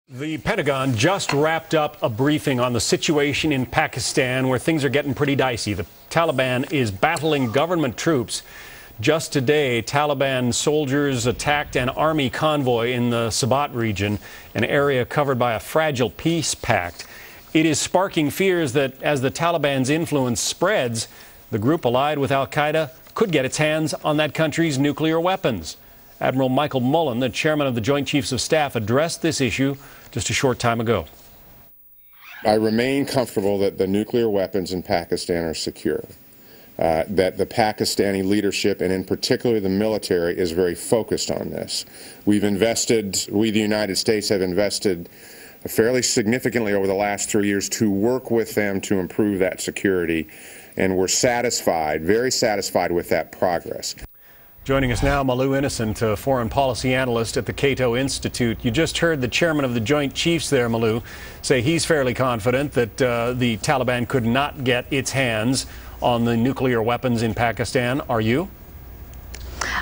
The Pentagon just wrapped up a briefing on the situation in Pakistan, where things are getting pretty dicey. The Taliban is battling government troops. Just today, Taliban soldiers attacked an army convoy in the Sabat region, an area covered by a fragile peace pact. It is sparking fears that as the Taliban's influence spreads, the group allied with al-Qaeda could get its hands on that country's nuclear weapons. Admiral Michael Mullen, the chairman of the Joint Chiefs of Staff, addressed this issue just a short time ago. I remain comfortable that the nuclear weapons in Pakistan are secure, that the Pakistani leadership, and in particular the military, is very focused on this. We, the United States, have invested fairly significantly over the last 3 years to work with them to improve that security, and we're satisfied, very satisfied with that progress. Joining us now, Malou, a foreign policy analyst at the Cato Institute. You just heard the chairman of the Joint Chiefs there, Malou, say he's fairly confident that the Taliban could not get its hands on the nuclear weapons in Pakistan. Are you?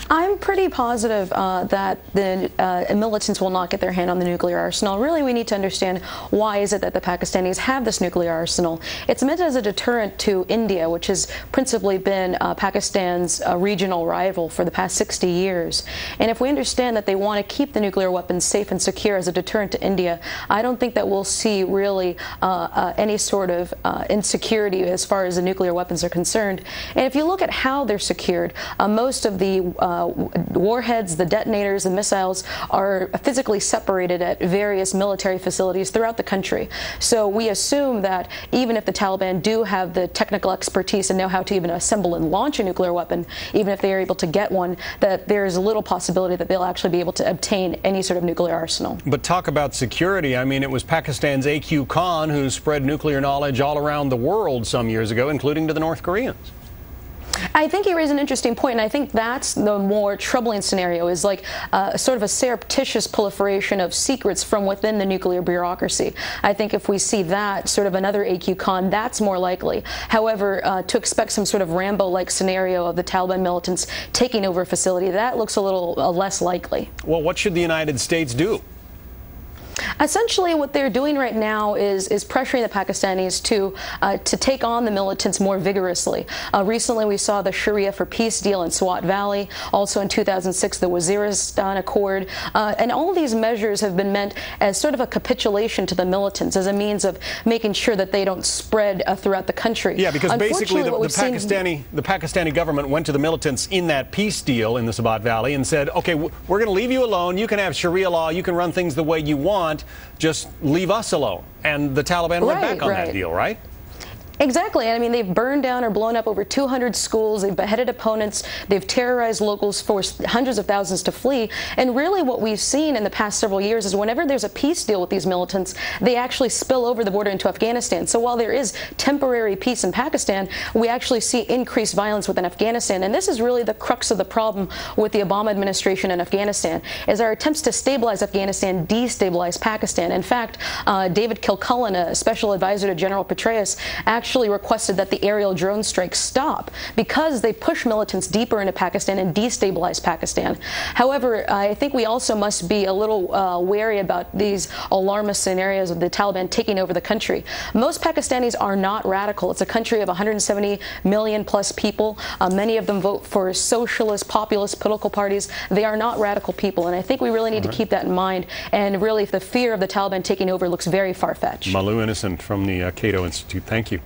I'm pretty positive that the militants will not get their hand on the nuclear arsenal. Really, we need to understand why is it that the Pakistanis have this nuclear arsenal. It's meant as a deterrent to India, which has principally been Pakistan's regional rival for the past 60 years. And if we understand that they want to keep the nuclear weapons safe and secure as a deterrent to India, I don't think that we'll see really any sort of insecurity as far as the nuclear weapons are concerned. And if you look at how they're secured, most of the warheads, the detonators, the missiles are physically separated at various military facilities throughout the country. So we assume that even if the Taliban do have the technical expertise and know how to even assemble and launch a nuclear weapon, even if they are able to get one, that there's a little possibility that they'll actually be able to obtain any sort of nuclear arsenal. But talk about security. I mean, it was Pakistan's A.Q. Khan who spread nuclear knowledge all around the world some years ago, including to the North Koreans. I think you raise an interesting point, and I think that's the more troubling scenario, is like sort of a surreptitious proliferation of secrets from within the nuclear bureaucracy. I think if we see that, sort of another A.Q. Khan, that's more likely. However, to expect some sort of Rambo-like scenario of the Taliban militants taking over a facility, that looks a little less likely. Well, what should the United States do? Essentially, what they're doing right now is pressuring the Pakistanis to take on the militants more vigorously. Recently, we saw the Sharia for Peace deal in Swat Valley. Also in 2006, the Waziristan Accord. And all of these measures have been meant as sort of a capitulation to the militants, as a means of making sure that they don't spread throughout the country. Yeah, because basically the Pakistani government went to the militants in that peace deal in the Sabat Valley and said, okay, we're going to leave you alone. You can have Sharia law. You can run things the way you want. Just leave us alone. And the Taliban went back on that deal, right? Exactly. I mean, they've burned down or blown up over 200 schools. They've beheaded opponents. They've terrorized locals, forced hundreds of thousands to flee. And really what we've seen in the past several years is whenever there's a peace deal with these militants, they actually spill over the border into Afghanistan. So while there is temporary peace in Pakistan, we actually see increased violence within Afghanistan. And this is really the crux of the problem with the Obama administration in Afghanistan, is our attempts to stabilize Afghanistan destabilize Pakistan. In fact, David Kilcullen, a special advisor to General Petraeus, actually requested that the aerial drone strikes stop because they push militants deeper into Pakistan and destabilize Pakistan. However, I think we also must be a little wary about these alarmist scenarios of the Taliban taking over the country. Most Pakistanis are not radical. It's a country of 170 million plus people. Many of them vote for socialist, populist political parties. They are not radical people, and I think we really need to keep that in mind. And really, the fear of the Taliban taking over looks very far-fetched. Malou from the Cato Institute, thank you.